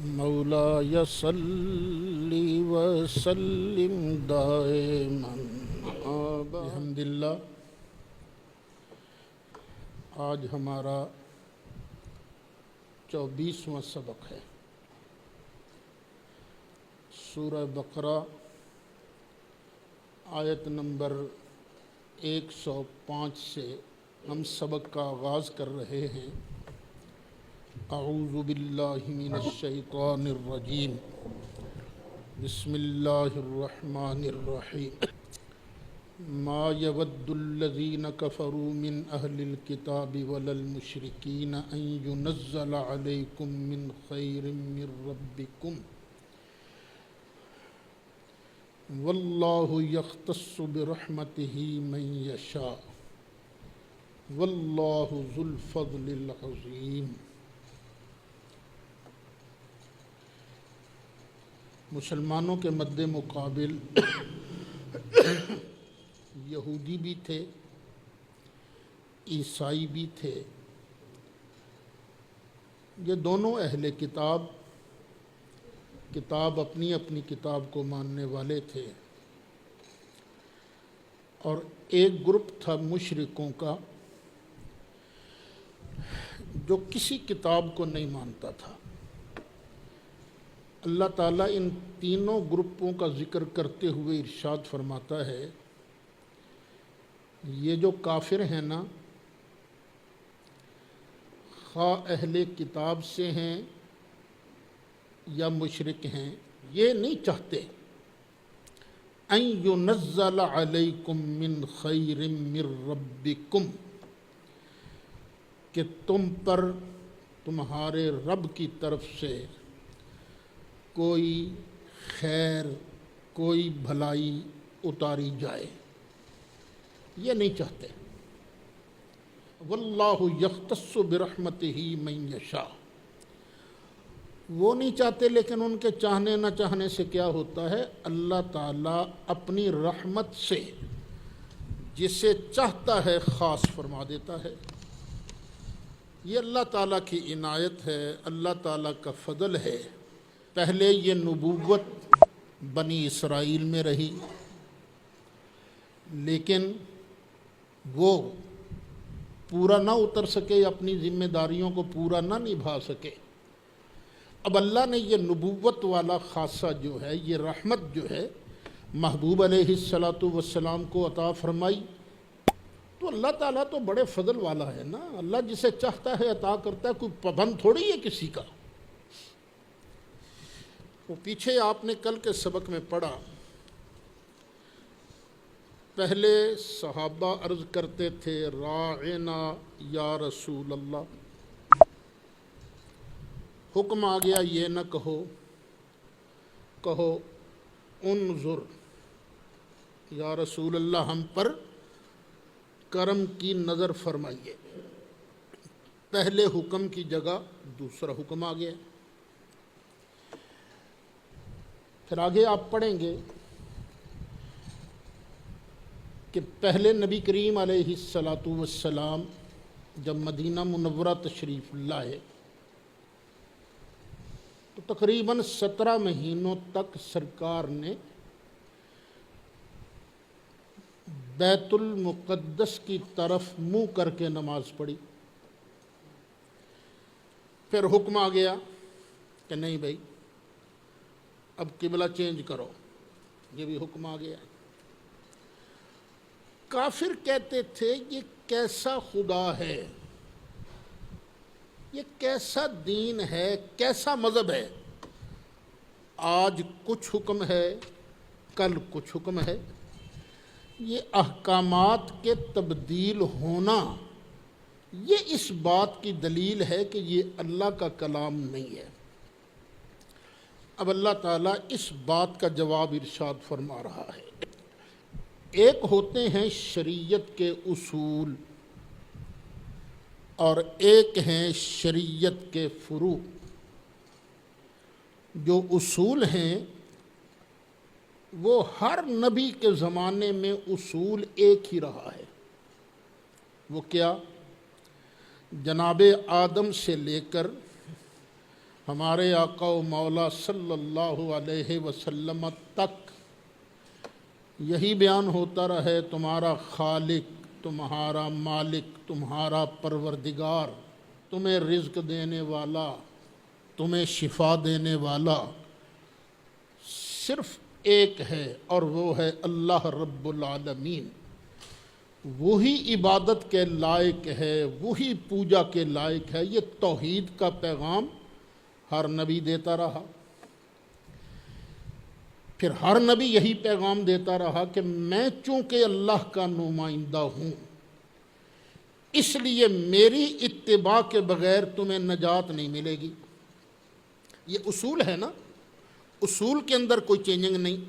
مولاي صل وسلم دائما بحمد اللہ۔ آج ہمارا 24واں سبق ہے۔ سورہ بقرہ آیت نمبر 105 سے ہم سبق کا آغاز کر رہے ہیں۔ اعوذ باللہ من الشیطان الرجیم، بسم اللہ الرحمن الرحیم۔ ما يود الذین کفروا من اہل الکتاب ولا المشرکین ان ينزل علیکم من خیر من ربکم واللہ یختص برحمتہ من یشاء واللہ ذو الفضل العظیم۔ مسلمانوں کے مد مقابل یہودی بھی تھے، عیسائی بھی تھے۔ یہ دونوں اہل کتاب اپنی اپنی کتاب کو ماننے والے تھے، اور ایک گروپ تھا مشرکوں کا جو کسی کتاب کو نہیں مانتا تھا۔ اللہ تعالیٰ ان تینوں گروپوں کا ذکر کرتے ہوئے ارشاد فرماتا ہے، یہ جو کافر ہیں نا، خواہ اہل کتاب سے ہیں یا مشرک ہیں، یہ نہیں چاہتے ان ينزل علیکم من خیر من ربکم، کہ تم پر تمہارے رب کی طرف سے کوئی خیر، کوئی بھلائی اتاری جائے، یہ نہیں چاہتے۔ واللہ یختص برحمتہ من یشاء، وہ نہیں چاہتے، لیکن ان کے چاہنے نہ چاہنے سے کیا ہوتا ہے، اللہ تعالیٰ اپنی رحمت سے جسے چاہتا ہے خاص فرما دیتا ہے۔ یہ اللہ تعالیٰ کی عنایت ہے، اللہ تعالیٰ کا فضل ہے۔ پہلے یہ نبوت بنی اسرائیل میں رہی، لیکن وہ پورا نہ اتر سکے، اپنی ذمہ داریوں کو پورا نہ نبھا سکے۔ اب اللہ نے یہ نبوت والا خاصہ جو ہے، یہ رحمت جو ہے محبوب علیہ السلام کو عطا فرمائی، تو اللہ تعالیٰ تو بڑے فضل والا ہے نا۔ اللہ جسے چاہتا ہے عطا کرتا ہے، کوئی پابند تھوڑی ہے کسی کا۔ وہ پیچھے آپ نے کل کے سبق میں پڑھا، پہلے صحابہ عرض کرتے تھے راعنا یا رسول اللہ، حکم آ گیا یہ نہ کہو انظر یا رسول اللہ، ہم پر کرم کی نظر فرمائیے۔ پہلے حکم کی جگہ دوسرا حکم آ گیا۔ پھر آگے آپ پڑھیں گے کہ پہلے نبی کریم علیہ السلام جب مدینہ منورہ تشریف لائے تو تقریباً 17 مہینوں تک سرکار نے بیت المقدس کی طرف منہ کر کے نماز پڑھی۔ پھر حکم آ گیا کہ نہیں بھائی، اب قبلہ چینج کرو، یہ بھی حکم آ گیا۔ کافر کہتے تھے یہ کیسا خدا ہے، یہ کیسا دین ہے، کیسا مذہب ہے، آج کچھ حکم ہے، کل کچھ حکم ہے۔ یہ احکامات کے تبدیل ہونا، یہ اس بات کی دلیل ہے کہ یہ اللہ کا کلام نہیں ہے۔ اب اللہ تعالیٰ اس بات کا جواب ارشاد فرما رہا ہے۔ ایک ہوتے ہیں شریعت کے اصول، اور ایک ہیں شریعت کے فروع۔ جو اصول ہیں وہ ہر نبی کے زمانے میں اصول ایک ہی رہا ہے۔ وہ کیا؟ جناب آدم سے لے کر ہمارے آقا و مولا صلی اللہ علیہ وسلم تک یہی بیان ہوتا رہے، تمہارا خالق، تمہارا مالک، تمہارا پروردگار، تمہیں رزق دینے والا، تمہیں شفا دینے والا صرف ایک ہے، اور وہ ہے اللہ رب العالمین۔ وہی عبادت کے لائق ہے، وہی پوجا کے لائق ہے۔ یہ توحید کا پیغام ہر نبی دیتا رہا، پھر ہر نبی یہی پیغام دیتا رہا کہ میں چونکہ اللہ کا نمائندہ ہوں، اس لیے میری اتباع کے بغیر تمہیں نجات نہیں ملے گی۔ یہ اصول ہے نا، اصول کے اندر کوئی چینجنگ نہیں۔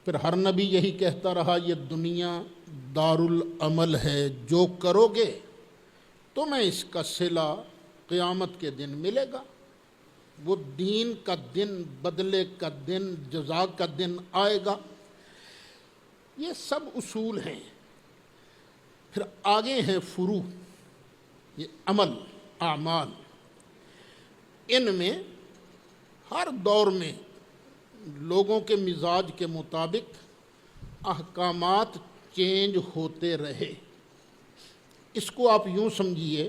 پھر ہر نبی یہی کہتا رہا، یہ دنیا دار العمل ہے، جو کرو گے تمہیں اس کا صلہ قیامت کے دن ملے گا۔ وہ دین کا دن، بدلے کا دن، جزا کا دن آئے گا۔ یہ سب اصول ہیں۔ پھر آگے ہیں فروع، یہ عمل، اعمال۔ ان میں ہر دور میں لوگوں کے مزاج کے مطابق احکامات چینج ہوتے رہے۔ اس کو آپ یوں سمجھیے،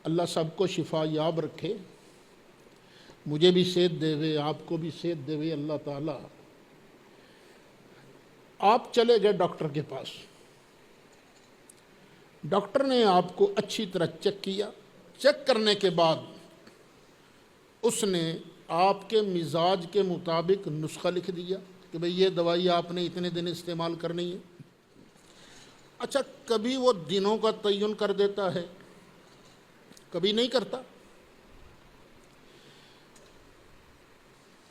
اللہ سب کو شفا یاب رکھے، مجھے بھی صحت دے وے، آپ کو بھی صحت دے وے اللہ تعالیٰ۔ آپ چلے گئے ڈاکٹر کے پاس، ڈاکٹر نے آپ کو اچھی طرح چیک کیا، چیک کرنے کے بعد اس نے آپ کے مزاج کے مطابق نسخہ لکھ دیا کہ بھئی یہ دوائی آپ نے اتنے دن استعمال کرنی ہے۔ اچھا، کبھی وہ دنوں کا تعین کر دیتا ہے، کبھی نہیں کرتا۔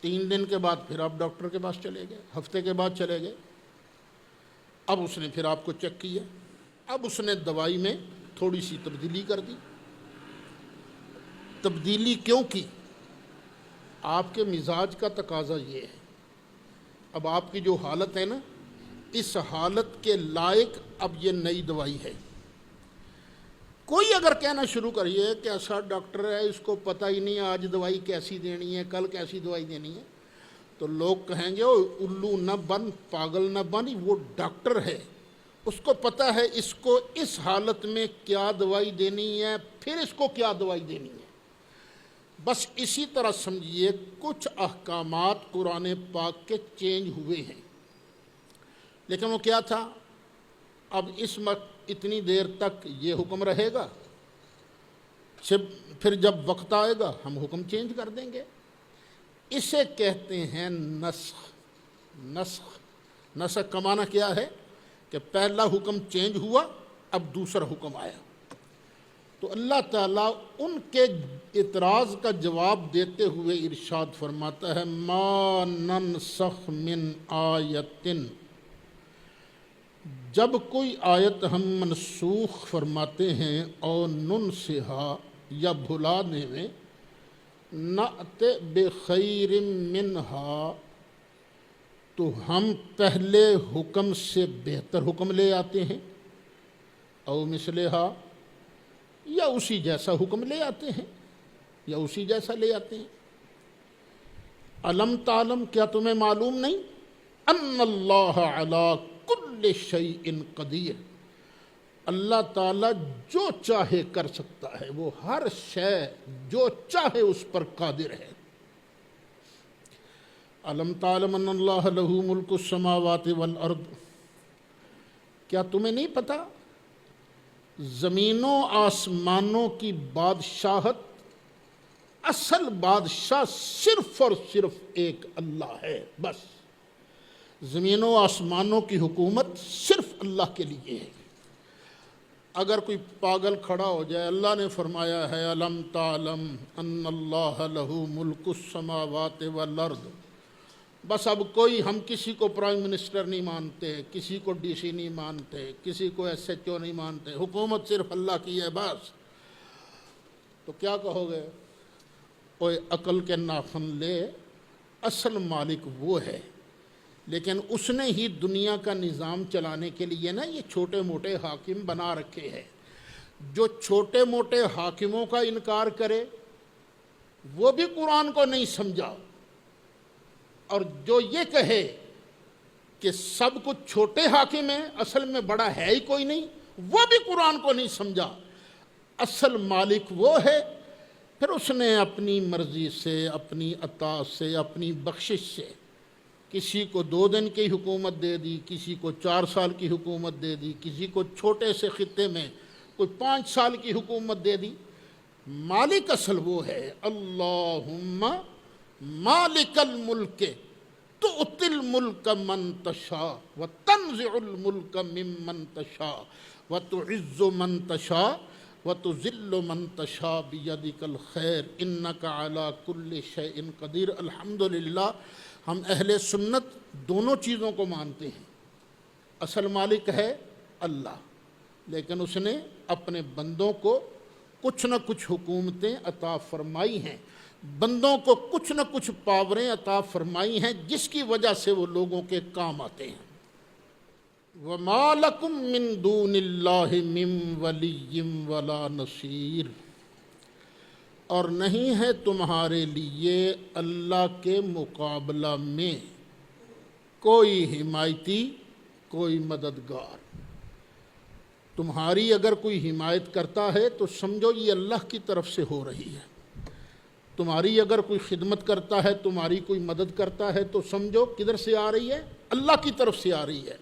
3 دن کے بعد پھر آپ ڈاکٹر کے پاس چلے گئے، ہفتے کے بعد چلے گئے، اب اس نے پھر آپ کو چیک کیا، اب اس نے دوائی میں تھوڑی سی تبدیلی کر دی۔ تبدیلی کیوں کی؟ آپ کے مزاج کا تقاضا یہ ہے، اب آپ کی جو حالت ہے نا، اس حالت کے لائق اب یہ نئی دوائی ہے۔ کوئی اگر کہنا شروع کریے کہ ایسا ڈاکٹر ہے اس کو پتہ ہی نہیں آج دوائی کیسی دینی ہے، کل کیسی دوائی دینی ہے، تو لوگ کہیں گے او الو نہ بن، پاگل نہ بن، وہ ڈاکٹر ہے، اس کو پتہ ہے اس کو اس حالت میں کیا دوائی دینی ہے، پھر اس کو کیا دوائی دینی ہے۔ بس اسی طرح سمجھیے کچھ احکامات قرآن پاک کے چینج ہوئے ہیں، لیکن وہ کیا تھا؟ اب اس وقت اتنی دیر تک یہ حکم رہے گا، پھر جب وقت آئے گا ہم حکم چینج کر دیں گے۔ اسے کہتے ہیں نسخ۔ نسخ، نسخ کا معنی کیا ہے؟ کہ پہلا حکم چینج ہوا، اب دوسرا حکم آیا۔ تو اللہ تعالیٰ ان کے اعتراض کا جواب دیتے ہوئے ارشاد فرماتا ہے، ما ننسخ من آیت، جب کوئی آیت ہم منسوخ فرماتے ہیں، اور ننسہا یا بھلانے میں، نأت بخیر منہا، تو ہم پہلے حکم سے بہتر حکم لے آتے ہیں، او مثلہا، یا اسی جیسا حکم لے آتے ہیں، یا اسی جیسا لے آتے ہیں۔ علم تعلم، کیا تمہیں معلوم نہیں؟ ان اللہ علی کل شیء قدیر، اللہ تعالیٰ جو چاہے کر سکتا ہے، وہ ہر شے جو چاہے اس پر قادر ہے۔ علم تعلم ان اللہ لہ ملک السماوات والارض، کیا تمہیں نہیں پتا زمینوں آسمانوں کی بادشاہت، اصل بادشاہ صرف اور صرف ایک اللہ ہے، بس زمینوں آسمانوں کی حکومت صرف اللہ کے لیے ہے۔ اگر کوئی پاگل کھڑا ہو جائے، اللہ نے فرمایا ہے علم تعلم ان اللہ لہ ملک السماوات والارض، بس اب کوئی، ہم کسی کو پرائم منسٹر نہیں مانتے، کسی کو ڈی سی نہیں مانتے، کسی کو ایس ایچ او نہیں مانتے، حکومت صرف اللہ کی ہے بس، تو کیا کہو گے؟ کوئی عقل کے ناخن لے، اصل مالک وہ ہے، لیکن اس نے ہی دنیا کا نظام چلانے کے لیے نا یہ چھوٹے موٹے حاکم بنا رکھے ہیں۔ جو چھوٹے موٹے حاکموں کا انکار کرے وہ بھی قرآن کو نہیں سمجھا، اور جو یہ کہے کہ سب کچھ چھوٹے حاکم ہیں، اصل میں بڑا ہے ہی کوئی نہیں، وہ بھی قرآن کو نہیں سمجھا۔ اصل مالک وہ ہے، پھر اس نے اپنی مرضی سے، اپنی عطا سے، اپنی بخشش سے کسی کو 2 دن کی حکومت دے دی، کسی کو 4 سال کی حکومت دے دی، کسی کو چھوٹے سے خطے میں کوئی 5 سال کی حکومت دے دی۔ مالک اصل وہ ہے، اللہم مالک الملک تؤتی الملک من تشاء وتنزع الملک ممن تشاء وتعز من تشاء وتذل من تشاء بیدک الخیر انک علی کل شیء قدیر۔ الحمدللہ ہم اہل سنت دونوں چیزوں کو مانتے ہیں۔ اصل مالک ہے اللہ، لیکن اس نے اپنے بندوں کو کچھ نہ کچھ حکومتیں عطا فرمائی ہیں، بندوں کو کچھ نہ کچھ پاوریں عطا فرمائی ہیں جس کی وجہ سے وہ لوگوں کے کام آتے ہیں۔ وَمَا لَكُم مِّن دُونِ اللَّهِ مِن وَلِيٍّ وَلَا نَصِيرٍ، اور نہیں ہے تمہارے لیے اللہ کے مقابلہ میں کوئی حمایتی، کوئی مددگار۔ تمہاری اگر کوئی حمایت کرتا ہے تو سمجھو یہ اللہ کی طرف سے ہو رہی ہے، تمہاری اگر کوئی خدمت کرتا ہے، تمہاری کوئی مدد کرتا ہے تو سمجھو کدھر سے آ رہی ہے؟ اللہ کی طرف سے آ رہی ہے۔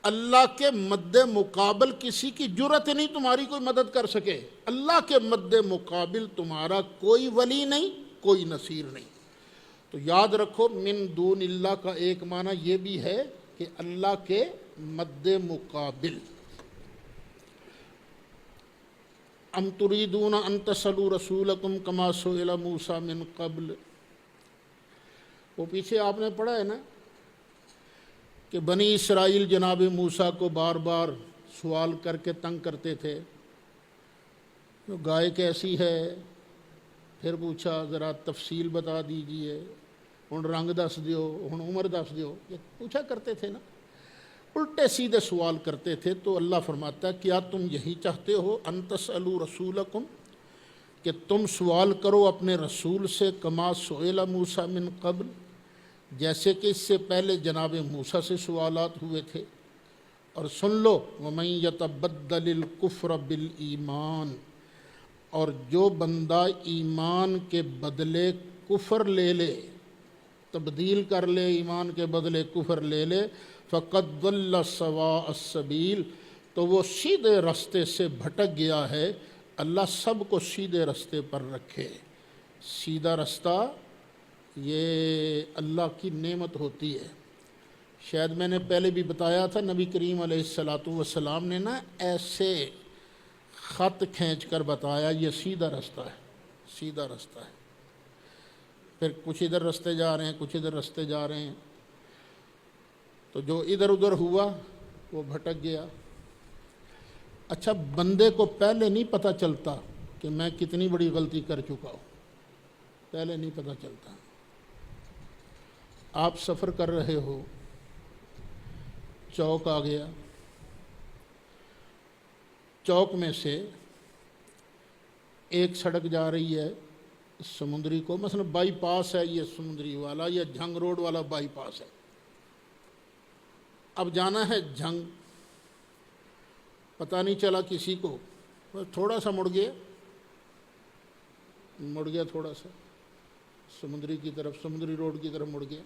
اللہ کے مد مقابل کسی کی جرت نہیں تمہاری کوئی مدد کر سکے، اللہ کے مد مقابل تمہارا کوئی ولی نہیں، کوئی نصیر نہیں۔ تو یاد رکھو من دون اللہ کا ایک معنی یہ بھی ہے کہ اللہ کے مد مقابل۔ ام تریدون ان تسلوا رسولکم کما سئل موسیٰ من قبل، وہ پیچھے آپ نے پڑھا ہے نا کہ بنی اسرائیل جناب موسیٰ کو بار بار سوال کر کے تنگ کرتے تھے، گائے کیسی ہے، پھر پوچھا ذرا تفصیل بتا دیجئے، ہن رنگ دس دیو، ہن عمر دس دیو، یہ پوچھا کرتے تھے نا، الٹے سیدھے سوال کرتے تھے۔ تو اللہ فرماتا ہے کیا تم یہی چاہتے ہو ان تسألوا رسولکم، کہ تم سوال کرو اپنے رسول سے کما سئل موسیٰ من قبل، جیسے کہ اس سے پہلے جناب موسیٰ سے سوالات ہوئے تھے۔ اور سن لو وَمَن يَتَبَدَّلِ الْكُفْرَ بِالْإِيمَانِ، اور جو بندہ ایمان کے بدلے کفر لے لے، تبدیل کر لے، ایمان کے بدلے کفر لے لے، فَقَدْ ضَلَّ سَوَاءَ السَّبِيلِ، تو وہ سیدھے رستے سے بھٹک گیا ہے۔ اللہ سب کو سیدھے رستے پر رکھے۔ سیدھا رستہ یہ اللہ کی نعمت ہوتی ہے۔ شاید میں نے پہلے بھی بتایا تھا، نبی کریم علیہ السلام نے نا ایسے خط کھینچ کر بتایا یہ سیدھا رستہ ہے، سیدھا رستہ ہے۔ پھر کچھ ادھر رستے جا رہے ہیں، کچھ ادھر رستے جا رہے ہیں، تو جو ادھر ادھر ہوا وہ بھٹک گیا۔ اچھا بندے کو پہلے نہیں پتہ چلتا کہ میں کتنی بڑی غلطی کر چکا ہوں، پہلے نہیں پتہ چلتا۔ آپ سفر کر رہے ہو، چوک آ گیا، چوک میں سے ایک سڑک جا رہی ہے سمندری کو، مثلا بائی پاس ہے یہ سمندری والا یا جھنگ روڈ والا بائی پاس ہے، اب جانا ہے جھنگ، پتہ نہیں چلا کسی کو، تھوڑا سا مڑ گیا تھوڑا سا سمندری کی طرف، سمندری روڈ کی طرف مڑ گیا۔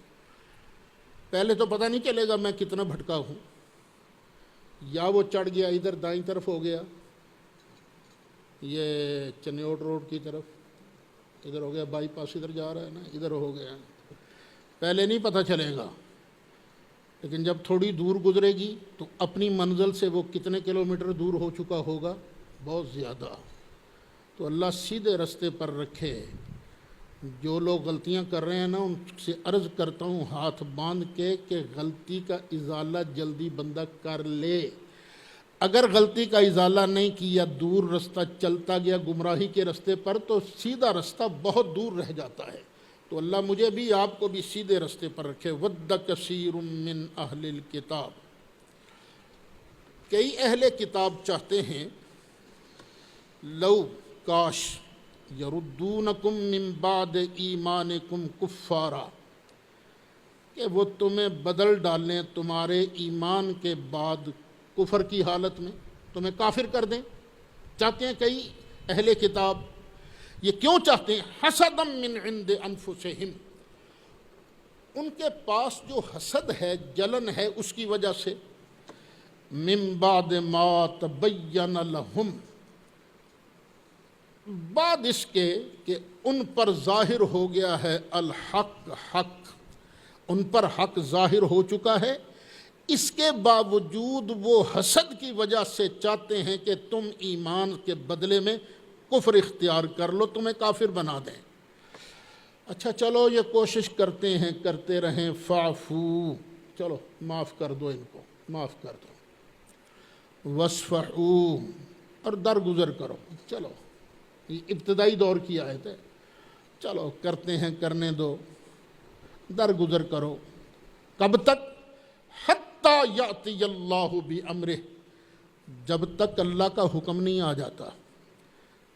پہلے تو پتہ نہیں چلے گا میں کتنا بھٹکا ہوں، یا وہ چڑھ گیا ادھر دائیں طرف ہو گیا، یہ چنیوٹ روڈ کی طرف ادھر ہو گیا، بائی پاس ادھر جا رہا ہے نا، ادھر ہو گیا، پہلے نہیں پتہ چلے گا۔ لیکن جب تھوڑی دور گزرے گی تو اپنی منزل سے وہ کتنے کلومیٹر دور ہو چکا ہوگا، بہت زیادہ۔ تو اللہ سیدھے رستے پر رکھے۔ جو لوگ غلطیاں کر رہے ہیں نا ان سے عرض کرتا ہوں ہاتھ باندھ کے کہ غلطی کا ازالہ جلدی بندہ کر لے۔ اگر غلطی کا ازالہ نہیں کیا، دور رستہ چلتا گیا گمراہی کے رستے پر، تو سیدھا رستہ بہت دور رہ جاتا ہے۔ تو اللہ مجھے بھی آپ کو بھی سیدھے رستے پر رکھے۔ وَدَّ كَثِيرٌ مِّنْ أَهْلِ الْكِتَابِ، کئی اہل کتاب چاہتے ہیں لو کاش یردونکم من بعد ایمانکم کفارا، کہ وہ تمہیں بدل ڈالیں تمہارے ایمان کے بعد کفر کی حالت میں، تمہیں کافر کر دیں۔ چاہتے ہیں کئی اہل کتاب، یہ کیوں چاہتے ہیں؟ حسدا من عند انفسہم، ان کے پاس جو حسد ہے، جلن ہے، اس کی وجہ سے، من بعد ما تبین لہم، بعد اس کے کہ ان پر ظاہر ہو گیا ہے الحق، حق، ان پر حق ظاہر ہو چکا ہے، اس کے باوجود وہ حسد کی وجہ سے چاہتے ہیں کہ تم ایمان کے بدلے میں کفر اختیار کر لو، تمہیں کافر بنا دیں۔ اچھا چلو یہ کوشش کرتے ہیں، کرتے رہیں، فاعفو، چلو معاف کر دو، ان کو معاف کر دو، واسفحوا، اور درگزر کرو، چلو یہ ابتدائی دور کی آیت ہے، چلو کرتے ہیں، کرنے دو، درگزر کرو۔ کب تک؟ حتیٰ یأتی اللہ بامرہ، جب تک اللہ کا حکم نہیں آ جاتا۔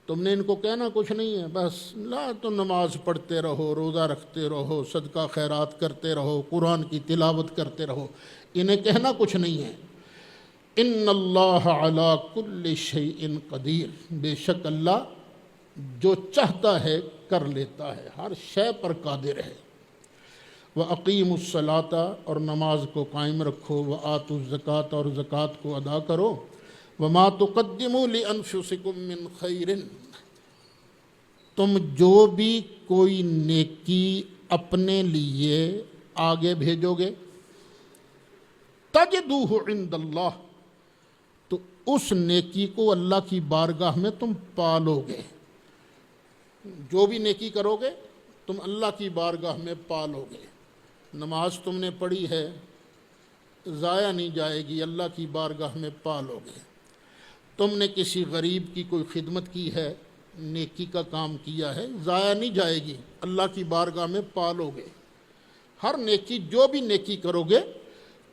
تم نے ان کو کہنا کچھ نہیں ہے، بس لا، تم نماز پڑھتے رہو، روزہ رکھتے رہو، صدقہ خیرات کرتے رہو، قرآن کی تلاوت کرتے رہو، انہیں کہنا کچھ نہیں ہے۔ ان اللہ علی کل شیء قدیر، بے شک اللہ جو چاہتا ہے کر لیتا ہے، ہر شے پر قادر ہے۔ وَأَقِيمُوا الصَّلَاةَ، اور نماز کو قائم رکھو، وَآتُوا الزَّكَاةَ، اور زکوٰۃ کو ادا کرو، وَمَا تُقَدِّمُوا لِأَنفُسِكُم مِّن خَيْرٍ، تم جو بھی کوئی نیکی اپنے لیے آگے بھیجو گے، تَجِدُوهُ عِندَ اللَّهِ، تو اس نیکی کو اللہ کی بارگاہ میں تم پالو گے۔ جو بھی نیکی کرو گے تم اللہ کی بارگاہ میں پالو گے۔ نماز تم نے پڑھی ہے، ضائع نہیں جائے گی، اللہ کی بارگاہ میں پالو گے۔ تم نے کسی غریب کی کوئی خدمت کی ہے، نیکی کا کام کیا ہے، ضائع نہیں جائے گی، اللہ کی بارگاہ میں پالو گے۔ ہر نیکی، جو بھی نیکی کرو گے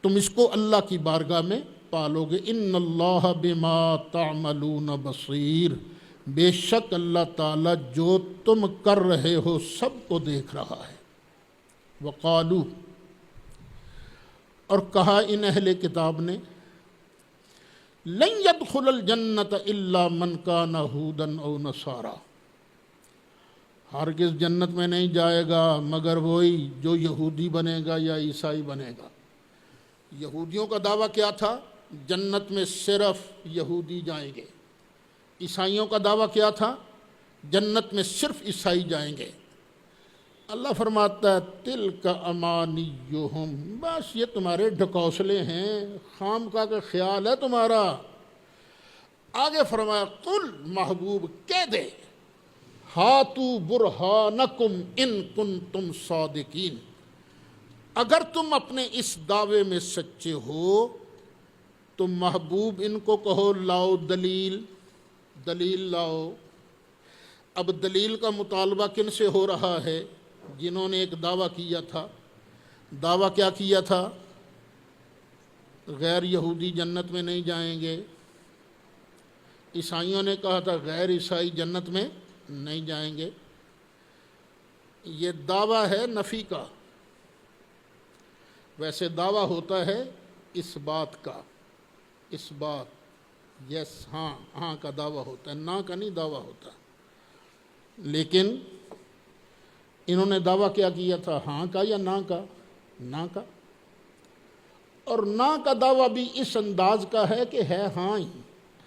تم اس کو اللہ کی بارگاہ میں پالو گے۔ ان اللہ بما تعملون بصیر، بے شک اللہ تعالیٰ جو تم کر رہے ہو سب کو دیکھ رہا ہے۔ وقالو، اور کہا ان اہل کتاب نے، لن يدخل الجنت الا من کان ہودا او نصارا، ہرگز جنت میں نہیں جائے گا مگر وہی جو یہودی بنے گا یا عیسائی بنے گا۔ یہودیوں کا دعویٰ کیا تھا؟ جنت میں صرف یہودی جائیں گے۔ عیسائیوں کا دعویٰ کیا تھا؟ جنت میں صرف عیسائی جائیں گے۔ اللہ فرماتا ہے تلک امانیہم، بس یہ تمہارے ڈھکوسلے ہیں، خام کا خیال ہے تمہارا۔ آگے فرمایا قل، محبوب کہہ دے، ہاتو برہانکم ان کنتم صادقین، اگر تم اپنے اس دعوے میں سچے ہو تو محبوب ان کو کہو لاؤ دلیل، دلیل لاؤ۔ اب دلیل کا مطالبہ کن سے ہو رہا ہے؟ جنہوں نے ایک دعویٰ کیا تھا۔ دعویٰ کیا کیا تھا؟ غیر یہودی جنت میں نہیں جائیں گے۔ عیسائیوں نے کہا تھا غیر عیسائی جنت میں نہیں جائیں گے۔ یہ دعویٰ ہے نفی کا، ویسے دعویٰ ہوتا ہے اس بات کا، اس بات، یس، ہاں، ہاں کا دعویٰ ہوتا ہے، نہ کا نہیں دعویٰ ہوتا۔ لیکن انہوں نے دعویٰ کیا کیا تھا؟ ہاں کا یا نہ کا؟ نہ کا۔ اور نہ کا دعویٰ بھی اس انداز کا ہے کہ ہے ہاں ہی،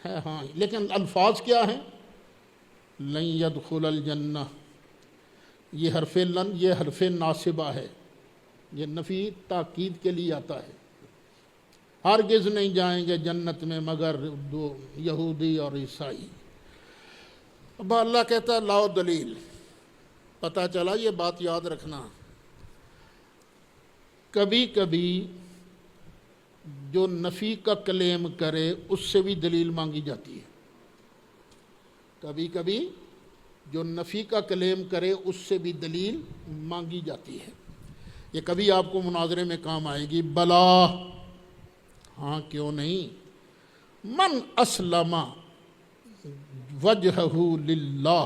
ہے ہاں ہی، لیکن الفاظ کیا ہیں؟ لن يدخل الجنہ، یہ حرف لن، یہ حرف ناصبہ ہے، یہ نفی تاکید کے لیے آتا ہے۔ ہرگز نہیں جائیں گے جنت میں مگر دو یہودی اور عیسائی۔ اب اللہ کہتا ہے لاؤ دلیل۔ پتہ چلا، یہ بات یاد رکھنا، کبھی کبھی جو نفی کا کلیم کرے اس سے بھی دلیل مانگی جاتی ہے۔ کبھی کبھی جو نفی کا کلیم کرے اس سے بھی دلیل مانگی جاتی ہے۔ یہ کبھی آپ کو مناظرے میں کام آئے گی۔ بلا، ہاں کیوں نہیں، من اسلم، وجہہ للہ،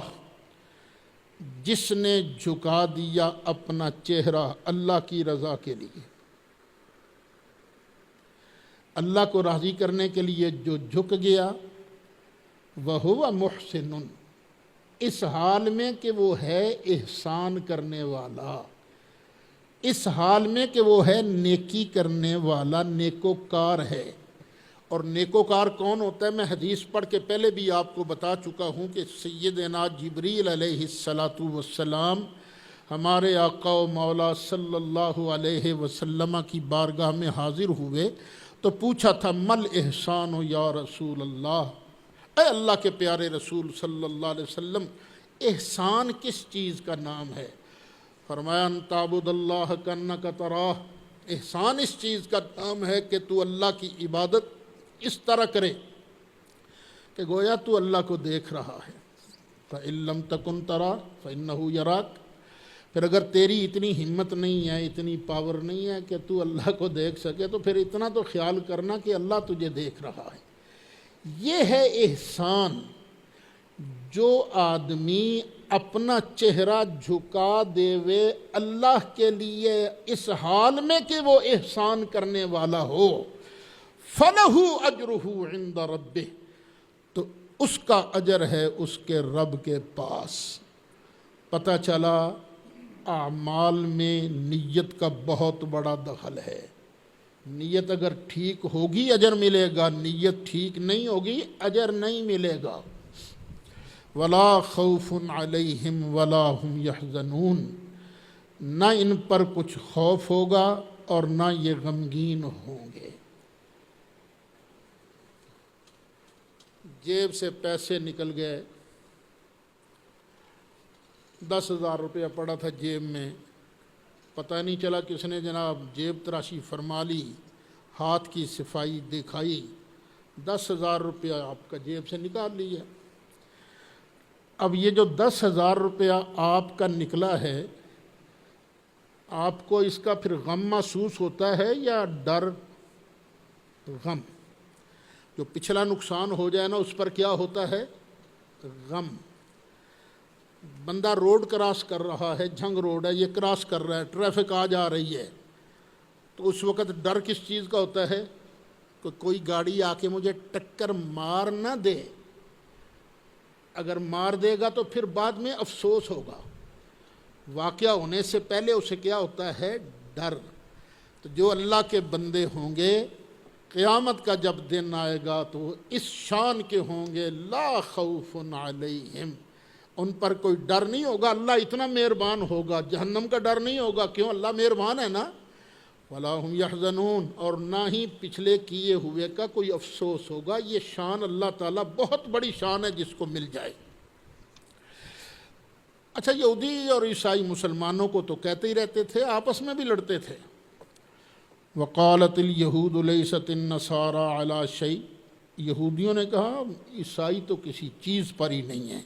جس نے جھکا دیا اپنا چہرہ اللہ کی رضا کے لیے، اللہ کو راضی کرنے کے لیے جو جھک گیا، وَهُوَ مُحْسِنٌ، اس حال میں کہ وہ ہے احسان کرنے والا، اس حال میں کہ وہ ہے نیکی کرنے والا، نیکوکار ہے۔ اور نیکوکار کون ہوتا ہے؟ میں حدیث پڑھ کے پہلے بھی آپ کو بتا چکا ہوں کہ سیدنا جبریل علیہ السلام ہمارے آقا و مولا صلی اللہ علیہ وسلم کی بارگاہ میں حاضر ہوئے تو پوچھا تھا مل احسان یا رسول اللہ، اے اللہ کے پیارے رسول صلی اللہ علیہ وسلم، احسان کس چیز کا نام ہے؟ فرمایا ان تعبد اللہ کانک تراہ، احسان اس چیز کا نام ہے کہ تو اللہ کی عبادت اس طرح کرے کہ گویا تو اللہ کو دیکھ رہا ہے۔ فَإِن لَّمْ تَكُن تَرَاهُ فَإِنَّهُ يَرَاكَ، پھر اگر تیری اتنی ہمت نہیں ہے، اتنی پاور نہیں ہے کہ تو اللہ کو دیکھ سکے، تو پھر اتنا تو خیال کرنا کہ اللہ تجھے دیکھ رہا ہے۔ یہ ہے احسان، جو آدمی اپنا چہرہ جھکا دیوے اللہ کے لیے اس حال میں کہ وہ احسان کرنے والا ہو، فَلَهُ أَجْرُهُ عِنْدَ رَبِّهِ، تو اس کا اجر ہے اس کے رب کے پاس۔ پتہ چلا اعمال میں نیت کا بہت بڑا دخل ہے۔ نیت اگر ٹھیک ہوگی اجر ملے گا، نیت ٹھیک نہیں ہوگی اجر نہیں ملے گا۔ وَلَا خَوْفٌ عَلَيْهِمْ وَلَا هُمْ يَحْزَنُونَ، نہ ان پر کچھ خوف ہوگا اور نہ یہ غمگین ہوں گے۔ جیب سے پیسے نکل گئے، 10,000 روپیہ پڑا تھا جیب میں، پتہ نہیں چلا کس نے جناب جیب تراشی فرما لی، ہاتھ کی صفائی دکھائی، 10,000 روپیہ آپ کا جیب سے نکال لیا۔ اب یہ جو 10,000 روپیہ آپ کا نکلا ہے، آپ کو اس کا پھر غم محسوس ہوتا ہے یا ڈر؟ غم۔ جو پچھلا نقصان ہو جائے نا اس پر کیا ہوتا ہے؟ غم۔ بندہ روڈ کراس کر رہا ہے، جھنگ روڈ ہے، یہ کراس کر رہا ہے، ٹریفک آ جا رہی ہے، تو اس وقت ڈر کس چیز کا ہوتا ہے؟ کہ کوئی گاڑی آ کے مجھے ٹکر مار نہ دے، اگر مار دے گا تو پھر بعد میں افسوس ہوگا۔ واقعہ ہونے سے پہلے اسے کیا ہوتا ہے؟ ڈر۔ تو جو اللہ کے بندے ہوں گے، قیامت کا جب دن آئے گا تو وہ اس شان کے ہوں گے، لا خوف علیہم، ان پر کوئی ڈر نہیں ہوگا، اللہ اتنا مہربان ہوگا، جہنم کا ڈر نہیں ہوگا، کیوں؟ اللہ مہربان ہے نا۔ ولا هم يحزنون، اور نہ ہی پچھلے کیے ہوئے کا کوئی افسوس ہوگا۔ یہ شان اللہ تعالیٰ بہت بڑی شان ہے جس کو مل جائے۔ اچھا، یہودی اور عیسائی مسلمانوں کو تو کہتے ہی رہتے تھے، آپس میں بھی لڑتے تھے۔ وقالت اليہود لیست النصارى على شيء، یہودیوں نے کہا عیسائی تو کسی چیز پر ہی نہیں ہے۔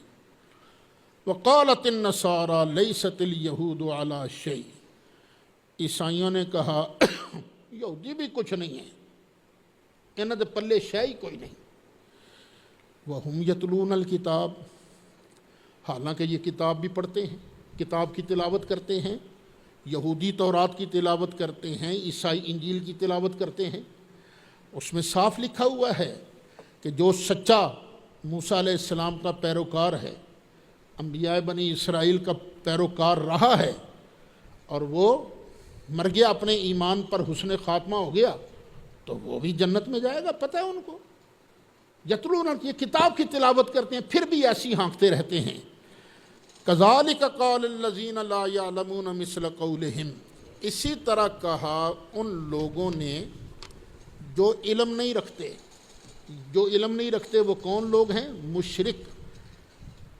وقالت النصارى لیست اليہود على شيء، عیسائیوں نے کہا یہودی بھی کچھ نہیں ہے، انہاں دے پلے شے ہی کوئی نہیں۔ وہم یتلون الکتاب، حالانکہ یہ کتاب بھی پڑھتے ہیں، کتاب کی تلاوت کرتے ہیں، یہودی تورات کی تلاوت کرتے ہیں، عیسائی انجیل کی تلاوت کرتے ہیں۔ اس میں صاف لکھا ہوا ہے کہ جو سچا موسیٰ علیہ السلام کا پیروکار ہے، انبیاء بنی اسرائیل کا پیروکار رہا ہے، اور وہ مر گیا اپنے ایمان پر، حسن خاتمہ ہو گیا، تو وہ بھی جنت میں جائے گا، پتہ ہے ان کو۔ یتلون، یہ کتاب کی تلاوت کرتے ہیں، پھر بھی ایسی ہانکتے رہتے ہیں۔ کذالک قال الذین لا یعلمون مثل قولہم، اسی طرح کہا ان لوگوں نے جو علم نہیں رکھتے۔ جو علم نہیں رکھتے وہ کون لوگ ہیں؟ مشرک۔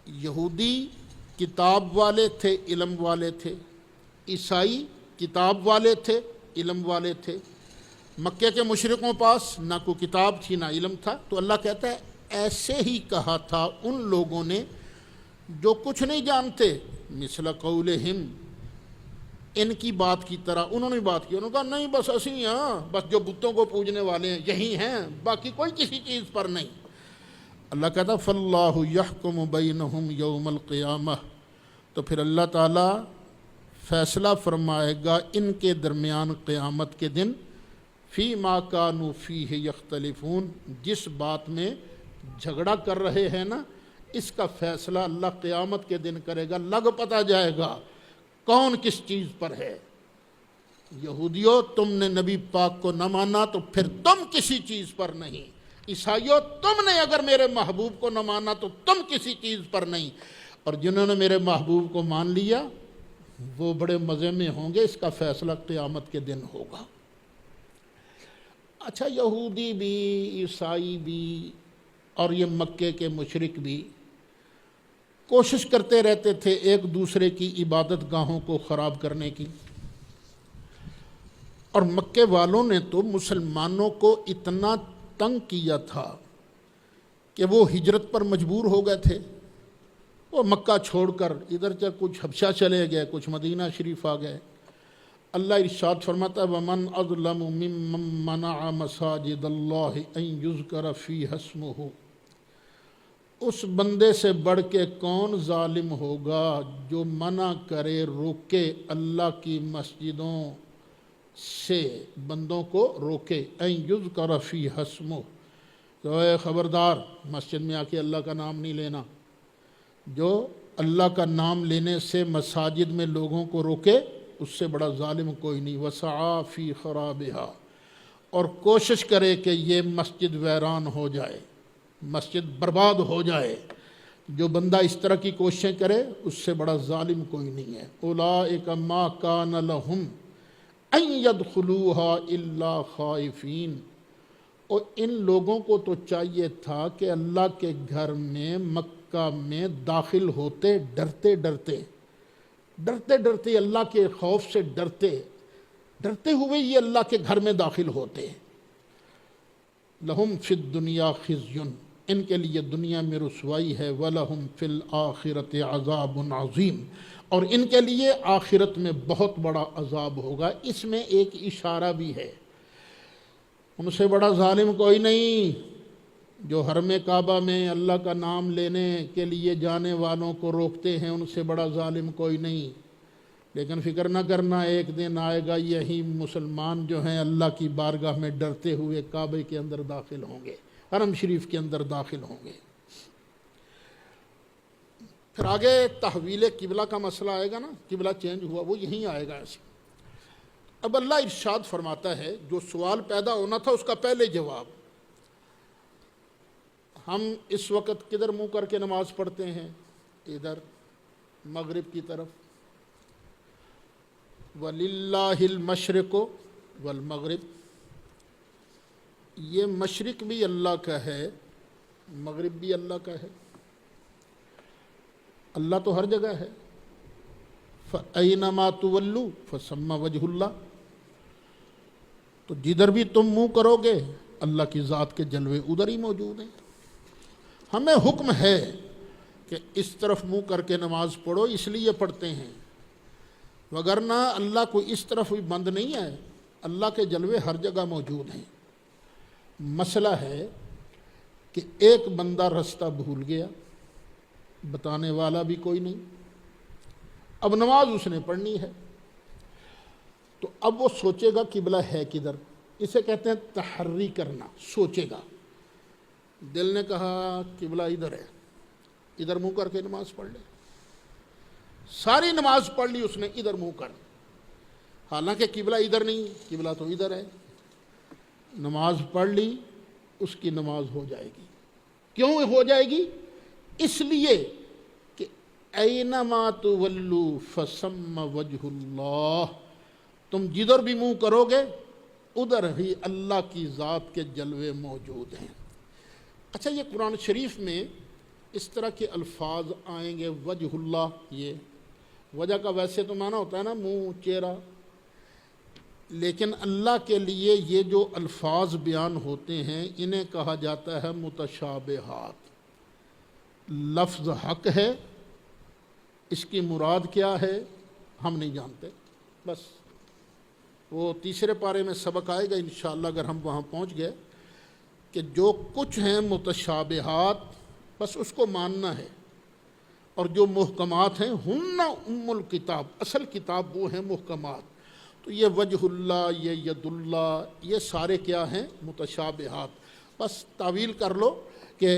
یہودی کتاب والے تھے، علم والے تھے، عیسائی کتاب والے تھے، علم والے تھے۔ مکے کے مشرکوں پاس نہ کوئی کتاب تھی نہ علم تھا، تو اللہ کہتا ہے ایسے ہی کہا تھا ان لوگوں نے جو کچھ نہیں جانتے، مثل قولہم، ان کی بات کی طرح انہوں نے بات کی، انہوں نے کہا نہیں بس اسی ہاں، بس جو بتوں کو پوجنے والے ہیں یہی ہیں، باقی کوئی کسی چیز پر نہیں۔ اللہ کہتا فاللہ یحکم بینہم یوم القیامہ، تو پھر اللہ تعالیٰ فیصلہ فرمائے گا ان کے درمیان قیامت کے دن، فی ما کانوا فیہ یختلفون، جس بات میں جھگڑا کر رہے ہیں نا، اس کا فیصلہ اللہ قیامت کے دن کرے گا۔ لگ پتہ جائے گا کون کس چیز پر ہے۔ یہودیوں تم نے نبی پاک کو نہ مانا تو پھر تم کسی چیز پر نہیں، عیسائیوں تم نے اگر میرے محبوب کو نہ مانا تو تم کسی چیز پر نہیں، اور جنہوں نے میرے محبوب کو مان لیا وہ بڑے مزے میں ہوں گے، اس کا فیصلہ قیامت کے دن ہوگا۔ اچھا، یہودی بھی، عیسائی بھی، اور یہ مکے کے مشرک بھی کوشش کرتے رہتے تھے ایک دوسرے کی عبادت گاہوں کو خراب کرنے کی، اور مکے والوں نے تو مسلمانوں کو اتنا تنگ کیا تھا کہ وہ ہجرت پر مجبور ہو گئے تھے۔ وہ مکہ چھوڑ کر ادھر سے کچھ حبشہ چلے گئے، کچھ مدینہ شریف آ گئے۔ اللہ ارشاد فرماتا ہے وَمَنْ أَظْلَمُ مِمَّنْ مَنَعَ مَسَاجِدَ اللَّهِ أَنْ يُذْكَرَ فِيهَا اسْمُهُ، اس بندے سے بڑھ کے کون ظالم ہوگا جو منع کرے، روکے اللہ کی مسجدوں سے، بندوں کو روکے، أَنْ يُذْكَرَ فِيهَا اسْمُهُ، تو اے خبردار مسجد میں آ کے اللہ کا نام نہیں لینا۔ جو اللہ کا نام لینے سے مساجد میں لوگوں کو روکے اس سے بڑا ظالم کوئی نہیں۔ وَسَعَى فِي خَرَابِهَا، اور کوشش کرے کہ یہ مسجد ویران ہو جائے، مسجد برباد ہو جائے، جو بندہ اس طرح کی کوششیں کرے اس سے بڑا ظالم کوئی نہیں ہے۔ أُولَٰئِكَ مَا كَانَ لَهُمْ أَن يَدْخُلُوهَا إِلَّا خَائِفِينَ، اور ان لوگوں کو تو چاہیے تھا کہ اللہ کے گھر میں، مکہ میں داخل ہوتے ڈرتے ڈرتے اللہ کے خوف سے ڈرتے ہوئے یہ اللہ کے گھر میں داخل ہوتے۔ لہم فی الدنیا خزی، ان کے لیے دنیا میں رسوائی ہے، وَلَهُمْ فِي الْآخِرَةِ عَذَابٌ عَظِيمٌ، اور ان کے لیے آخرت میں بہت بڑا عذاب ہوگا۔ اس میں ایک اشارہ بھی ہے، ان سے بڑا ظالم کوئی نہیں۔ جو حرم کعبہ میں اللہ کا نام لینے کے لیے جانے والوں کو روکتے ہیں ان سے بڑا ظالم کوئی نہیں، لیکن فکر نہ کرنا ایک دن آئے گا یہی مسلمان جو ہیں اللہ کی بارگاہ میں ڈرتے ہوئے کعبے کے اندر داخل ہوں گے، حرم شریف کے اندر داخل ہوں گے۔ پھر آگے تحویل قبلہ کا مسئلہ آئے گا نا، قبلہ چینج ہوا، وہ یہیں آئے گا ایسے۔ اب اللہ ارشاد فرماتا ہے جو سوال پیدا ہونا تھا اس کا پہلے جواب۔ ہم اس وقت کدھر منہ کر کے نماز پڑھتے ہیں؟ ادھر مغرب کی طرف۔ وَلِلَّهِ الْمَشْرِقُ وَالْمَغْرِبُ، یہ مشرق بھی اللہ کا ہے، مغرب بھی اللہ کا ہے، اللہ تو ہر جگہ ہے۔ فَأَيْنَمَا تُوَلُّوا فَثَمَّ وَجْهُ اللَّهِ، تو جدھر بھی تم منہ کرو گے اللہ کی ذات کے جلوے ادھر ہی موجود ہیں۔ ہمیں حکم ہے کہ اس طرف منہ کر کے نماز پڑھو، اس لیے پڑھتے ہیں، وگرنہ اللہ کو اس طرف بھی بند نہیں ہے، اللہ کے جلوے ہر جگہ موجود ہیں۔ مسئلہ ہے کہ ایک بندہ رستہ بھول گیا، بتانے والا بھی کوئی نہیں، اب نماز اس نے پڑھنی ہے، تو اب وہ سوچے گا قبلہ ہے کدھر، اسے کہتے ہیں تحری کرنا، سوچے گا۔ دل نے کہا قبلہ ادھر ہے، ادھر منہ کر کے نماز پڑھ لے، ساری نماز پڑھ لی اس نے ادھر منہ کر، حالانکہ قبلہ ادھر نہیں، قبلہ تو ادھر ہے، نماز پڑھ لی، اس کی نماز ہو جائے گی۔ کیوں ہو جائے گی؟ اس لیے کہ اینما تولوا فثم وجہ اللہ، تم جدھر بھی منہ کرو گے ادھر ہی اللہ کی ذات کے جلوے موجود ہیں۔ اچھا، یہ قرآن شریف میں اس طرح کے الفاظ آئیں گے، وجہ اللہ، یہ وجہ کا ویسے تو معنی ہوتا ہے نا منہ، چہرہ، لیکن اللہ کے لیے یہ جو الفاظ بیان ہوتے ہیں انہیں کہا جاتا ہے متشابہات۔ لفظ حق ہے، اس کی مراد کیا ہے ہم نہیں جانتے، بس وہ تیسرے پارے میں سبق آئے گا انشاءاللہ اگر ہم وہاں پہنچ گئے، کہ جو کچھ ہیں متشابہات بس اس کو ماننا ہے۔ اور جو محکمات ہیں ہن ام الکتاب، اصل کتاب وہ ہیں محکمات۔ تو یہ وجہ اللہ، یہ ید اللہ، یہ سارے کیا ہیں؟ متشابہات۔ بس تعویل کر لو کہ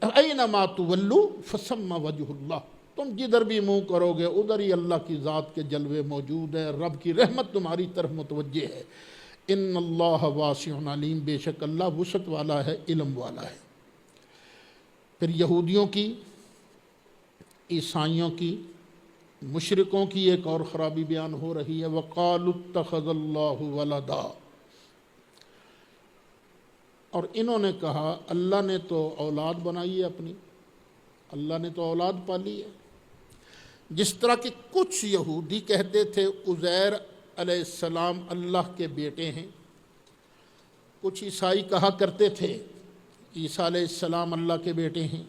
اینما تولوا فثم وجہ اللہ، تم جدھر بھی منہ کرو گے ادھر ہی اللہ کی ذات کے جلوے موجود ہیں، رب کی رحمت تمہاری طرف متوجہ ہے۔ ان اللہ واسع علیم، بے شک اللہ وسعت والا ہے، علم والا ہے۔ پھر یہودیوں کی، عیسائیوں کی، مشرکوں کی ایک اور خرابی بیان ہو رہی ہے، وقالوا اتخذ اللہ ولدا، اور انہوں نے کہا اللہ نے تو اولاد بنائی ہے اپنی، اللہ نے تو اولاد پالی ہے۔ جس طرح کہ کچھ یہودی کہتے تھے عزیر علیہ السلام اللہ کے بیٹے ہیں، کچھ عیسائی کہا کرتے تھے عیسیٰ علیہ السلام اللہ کے بیٹے ہیں،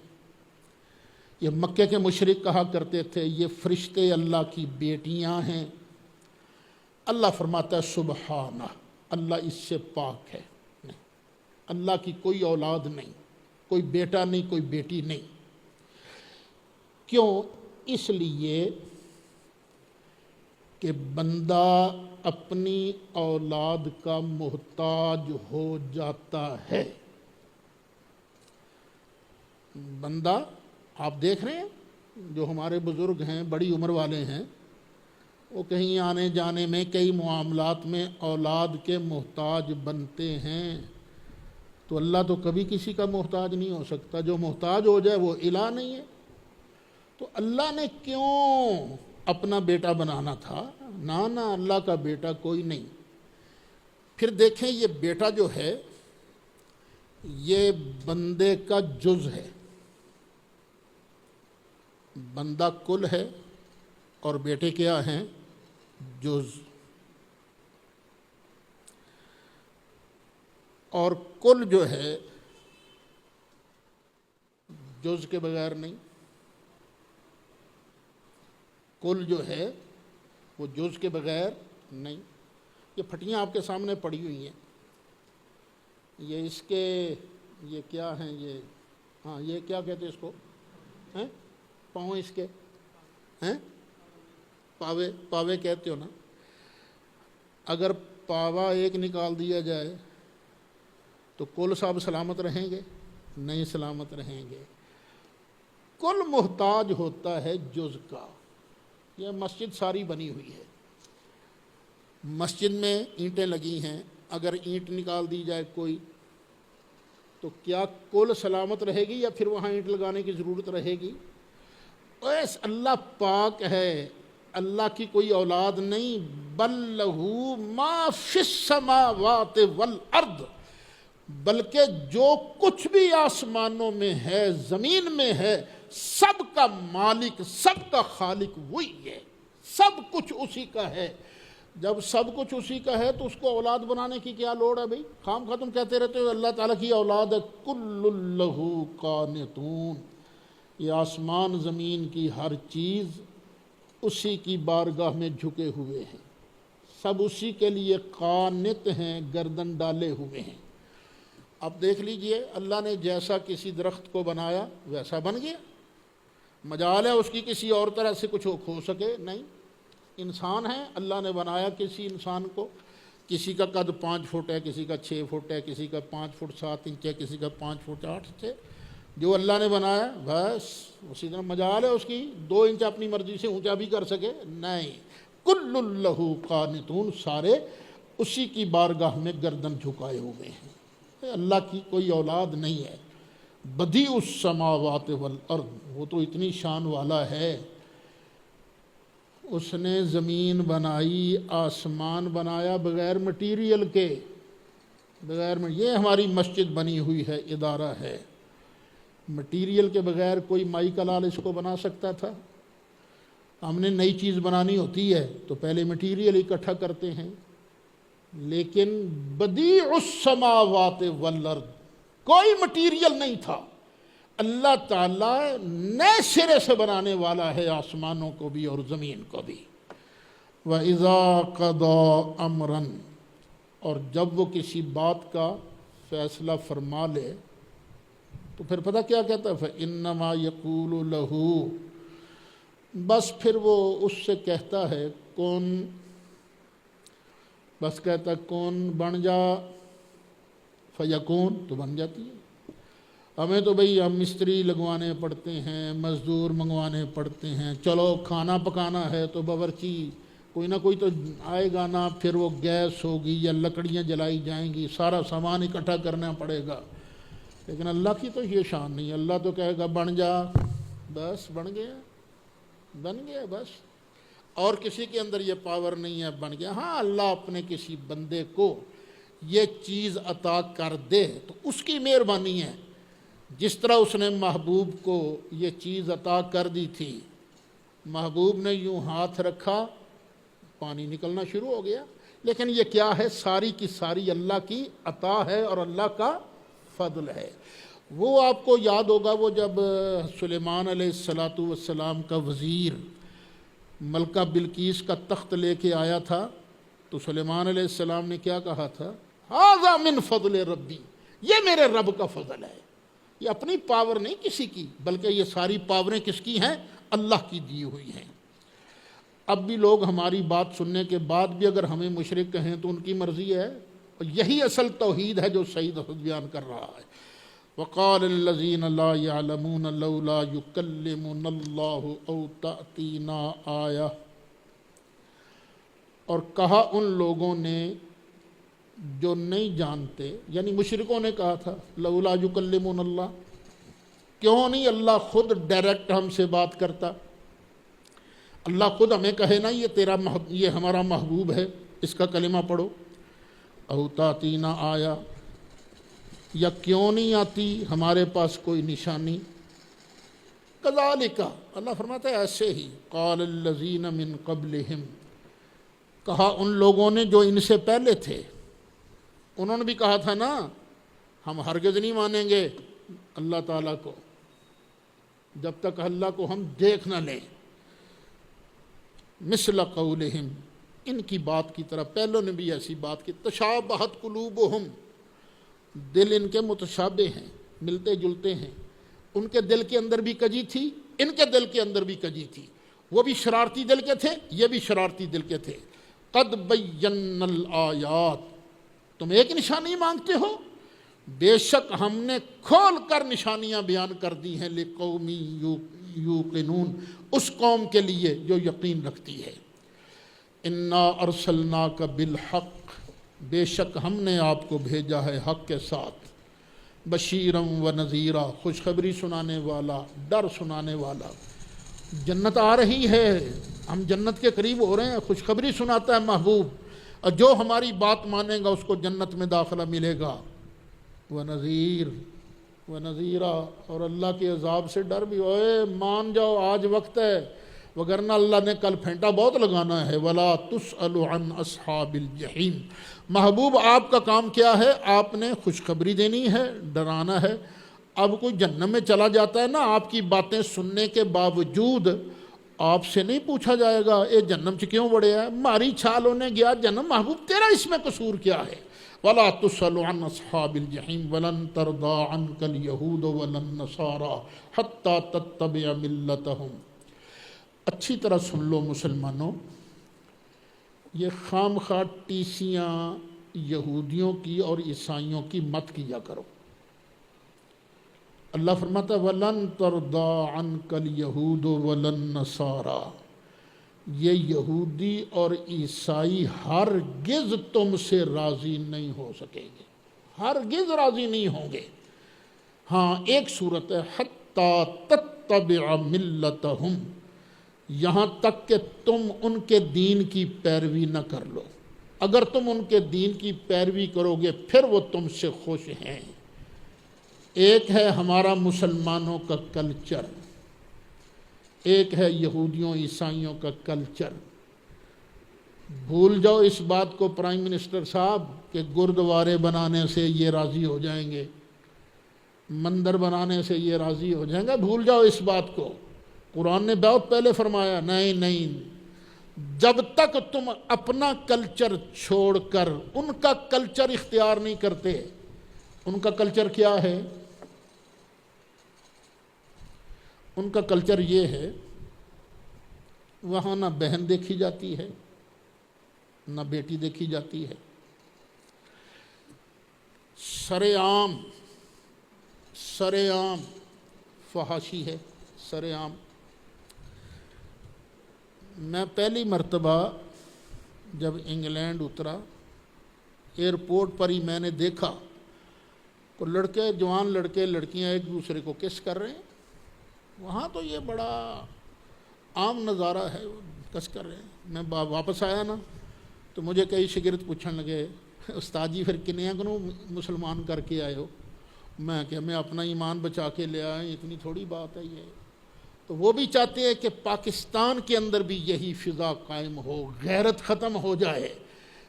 یہ مکے کے مشرک کہا کرتے تھے یہ فرشتے اللہ کی بیٹیاں ہیں۔ اللہ فرماتا ہے سبحانہ، اللہ اس سے پاک ہے، اللہ کی کوئی اولاد نہیں، کوئی بیٹا نہیں، کوئی بیٹی نہیں۔ کیوں؟ اس لیے کہ بندہ اپنی اولاد کا محتاج ہو جاتا ہے۔ بندہ، آپ دیکھ رہے ہیں جو ہمارے بزرگ ہیں، بڑی عمر والے ہیں، وہ کہیں آنے جانے میں، کئی معاملات میں اولاد کے محتاج بنتے ہیں۔ تو اللہ تو کبھی کسی کا محتاج نہیں ہو سکتا، جو محتاج ہو جائے وہ الہ نہیں ہے۔ تو اللہ نے کیوں اپنا بیٹا بنانا تھا؟ نہ اللہ کا بیٹا کوئی نہیں۔ پھر دیکھیں یہ بیٹا جو ہے یہ بندے کا جز ہے، بندہ کل ہے اور بیٹے کیا ہیں؟ جز۔ اور کل جو ہے جز کے بغیر نہیں، کل جو ہے وہ جز کے بغیر نہیں۔ یہ پھٹیاں آپ کے سامنے پڑی ہوئی ہیں، یہ اس کے، یہ کیا ہیں یہ، ہاں یہ کیا کہتے ہیں اس کو؟ ہیں پاؤں اس کے ہیں پاوے، پاوے کہتے ہو نا۔ اگر پاوا ایک نکال دیا جائے تو کل سب سلامت رہیں گے؟ نہیں سلامت رہیں گے۔ کل محتاج ہوتا ہے جز کا۔ یہ مسجد ساری بنی ہوئی ہے، مسجد میں اینٹیں لگی ہیں، اگر اینٹ نکال دی جائے کوئی تو کیا کل سلامت رہے گی یا پھر وہاں اینٹ لگانے کی ضرورت رہے گی؟ ایس اللہ پاک ہے، اللہ کی کوئی اولاد نہیں، بل لہو ما فی السماوات والارض، بلکہ جو کچھ بھی آسمانوں میں ہے، زمین میں ہے، سب کا مالک، سب کا خالق وہی ہے، سب کچھ اسی کا ہے۔ جب سب کچھ اسی کا ہے تو اس کو اولاد بنانے کی کیا لوڑ ہے بھئی؟ خام خواہ تم کہتے رہتے ہو اللہ تعالیٰ کی اولاد ہے، کل لہو قانتون، یہ آسمان زمین کی ہر چیز اسی کی بارگاہ میں جھکے ہوئے ہیں، سب اسی کے لیے قانت ہیں، گردن ڈالے ہوئے ہیں۔ اب دیکھ لیجئے اللہ نے جیسا کسی درخت کو بنایا ویسا بن گیا، مجال ہے اس کی کسی اور طرح سے کچھ ہو سکے؟ نہیں۔ انسان ہے، اللہ نے بنایا کسی انسان کو، کسی کا قد 5 فٹ ہے، کسی کا 6 فٹ ہے، کسی کا 5 فٹ 7 انچ ہے، کسی کا 5 فٹ 8 انچ ہے۔ جو اللہ نے بنایا بس اسی طرح مجال ہے اس کی 2 انچ اپنی مرضی سے اونچا بھی کر سکے؟ نہیں۔ کل لہو قانتون، سارے اسی کی بارگاہ میں گردن جھکائے ہوئے ہیں۔ اللہ کی کوئی اولاد نہیں ہے۔ بدیع السماوات والارض، وہ تو اتنی شان والا ہے، اس نے زمین بنائی، آسمان بنایا بغیر مٹیریل کے، بغیر یہ ہماری مسجد بنی ہوئی ہے، ادارہ ہے، مٹیریل کے بغیر کوئی مائی کا لال اس کو بنا سکتا تھا؟ ہم نے نئی چیز بنانی ہوتی ہے تو پہلے مٹیریل اکٹھا کرتے ہیں، لیکن بدیع السماوات والارض کوئی مٹیریل نہیں تھا، اللہ تعالیٰ نئے سرے سے بنانے والا ہے آسمانوں کو بھی اور زمین کو بھی۔ وَإِذَا قَضَى أَمْرًا، اور جب وہ کسی بات کا فیصلہ فرما لے تو پھر پتہ کیا کہتا ہے فَإِنَّمَا يَقُولُ لَهُ، بس پھر وہ اس سے کہتا ہے کون، بس کہتا کون بن جا، فیکون، تو بن جاتی ہے۔ ہمیں تو بھئی ہم مستری لگوانے پڑتے ہیں، مزدور منگوانے پڑتے ہیں، چلو کھانا پکانا ہے تو باورچی کوئی نہ کوئی تو آئے گا نا، پھر وہ گیس ہوگی یا لکڑیاں جلائی جائیں گی، سارا سامان اکٹھا کرنا پڑے گا۔ لیکن اللہ کی تو یہ شان نہیں، اللہ تو کہے گا بن جا، بس بن گیا، بن گیا بس۔ اور کسی کے اندر یہ پاور نہیں ہے بن گیا۔ ہاں اللہ اپنے کسی بندے کو یہ چیز عطا کر دے تو اس کی مہربانی ہے، جس طرح اس نے محبوب کو یہ چیز عطا کر دی تھی، محبوب نے یوں ہاتھ رکھا پانی نکلنا شروع ہو گیا، لیکن یہ کیا ہے، ساری کی ساری اللہ کی عطا ہے اور اللہ کا فضل ہے۔ وہ آپ کو یاد ہوگا وہ جب سلیمان علیہ السلام کا وزیر ملکہ بلقیس کا تخت لے کے آیا تھا، تو سلیمان علیہ السلام نے کیا کہا تھا، ھذا من فضل ربی، یہ میرے رب کا فضل ہے، یہ اپنی پاور نہیں کسی کی، بلکہ یہ ساری پاوریں کس کی ہیں، اللہ کی دی ہوئی ہیں۔ اب بھی لوگ ہماری بات سننے کے بعد بھی اگر ہمیں مشرک کہیں تو ان کی مرضی ہے، اور یہی اصل توحید ہے جو سید خود بیان کر رہا ہے۔ وقال الذین لا يعلمون لولا يكلمنا اللہ او تأتینا آیہ، اور کہا ان لوگوں نے جو نہیں جانتے، یعنی مشرکوں نے کہا تھا لولا يكلمنا اللہ، کیوں نہیں اللہ خود ڈائریکٹ ہم سے بات کرتا، اللہ خود ہمیں کہے نا یہ ہمارا محبوب ہے، اس کا کلمہ پڑھو، او تاتینا آیا، یا کیوں نہیں آتی ہمارے پاس کوئی نشانی۔ کذالک، اللہ فرماتا ہے ایسے ہی، قال الذین من قبلہم، کہا ان لوگوں نے جو ان سے پہلے تھے، انہوں نے بھی کہا تھا نا ہم ہرگز نہیں مانیں گے اللہ تعالیٰ کو جب تک اللہ کو ہم دیکھ نہ لیں۔ مثل قولہم، ان کی بات کی طرح پہلوں نے بھی ایسی بات کی، تشابہت قلوبہم، دل ان کے متشابہ ہیں، ملتے جلتے ہیں، ان کے دل کے اندر بھی کجی تھی، ان کے دل کے اندر بھی کجی تھی، وہ بھی شرارتی دل کے تھے، یہ بھی شرارتی دل کے تھے۔ قد بینا الآیات، تم ایک نشانی مانگتے ہو، بے شک ہم نے کھول کر نشانیاں بیان کر دی ہیں، لقوم یوقنون، اس قوم کے لیے جو یقین رکھتی ہے۔ انا ارسلناک بالحق، بے شک ہم نے آپ کو بھیجا ہے حق کے ساتھ، بشیرم و نذیرا، خوشخبری سنانے والا، ڈر سنانے والا۔ جنت آ رہی ہے، ہم جنت کے قریب ہو رہے ہیں، خوشخبری سناتا ہے محبوب، اور جو ہماری بات مانے گا اس کو جنت میں داخلہ ملے گا۔ ونذیر و نذیرا، اور اللہ کے عذاب سے ڈر بھی، اوے مان جاؤ آج وقت ہے، وگرنہ اللہ نے کل پھینٹا بہت لگانا ہے۔ ولا تسأل عن اصحاب الجحیم، محبوب آپ کا کام کیا ہے، آپ نے خوشخبری دینی ہے، ڈرانا ہے۔ اب کوئی جہنم میں چلا جاتا ہے نا، آپ کی باتیں سننے کے باوجود آپ سے نہیں پوچھا جائے گا اے جہنم چ کیوں بڑے ہے، ماری چھال ہونے گیا جہنم، محبوب تیرا اس میں قصور کیا ہے۔ ولا تسأل عن اصحاب الجحیم ولن ترضى عنك اليهود ولا النصارى حتى تتبع ملتهم۔ اچھی طرح سن لو مسلمانوں، یہ خام خواہ ٹیسیاں یہودیوں کی اور عیسائیوں کی مت کیا کرو۔ اللہ فرماتا ہے وَلَن تَرْضَىٰ عَنْكَ الْيَهُودُ وَلَا النَّصَارَىٰ، یہ یہودی اور عیسائی ہرگز تم سے راضی نہیں ہو سکیں گے، ہرگز راضی نہیں ہوں گے۔ ہاں ایک صورت ہے حَتَّىٰ تَتَّبِعَ مِلَّتَهُمْ، یہاں تک کہ تم ان کے دین کی پیروی نہ کر لو، اگر تم ان کے دین کی پیروی کرو گے پھر وہ تم سے خوش ہیں۔ ایک ہے ہمارا مسلمانوں کا کلچر، ایک ہے یہودیوں عیسائیوں کا کلچر۔ بھول جاؤ اس بات کو پرائم منسٹر صاحب کہ گردوارے بنانے سے یہ راضی ہو جائیں گے، مندر بنانے سے یہ راضی ہو جائیں گے، بھول جاؤ اس بات کو۔ قرآن نے بہت پہلے فرمایا نہیں، جب تک تم اپنا کلچر چھوڑ کر ان کا کلچر اختیار نہیں کرتے۔ ان کا کلچر کیا ہے؟ ان کا کلچر یہ ہے، وہاں نہ بہن دیکھی جاتی ہے نہ بیٹی دیکھی جاتی ہے، سرے عام فحاشی ہے، سرے عام۔ میں پہلی مرتبہ جب انگلینڈ اترا، ایئرپورٹ پر ہی میں نے دیکھا کہ لڑکے، جوان لڑکے لڑکیاں ایک دوسرے کو کس کر رہے ہیں۔ وہاں تو یہ بڑا عام نظارہ ہے، کس کر رہے ہیں۔ میں واپس آیا نا تو مجھے کئی شاگرد پوچھنے لگے، استاد جی پھر کنیاں کنوں مسلمان کر کے آئے ہو؟ میں کہ میں اپنا ایمان بچا کے لے آئے، اتنی تھوڑی بات ہے یہ۔ تو وہ بھی چاہتے ہیں کہ پاکستان کے اندر بھی یہی فضا قائم ہو، غیرت ختم ہو جائے،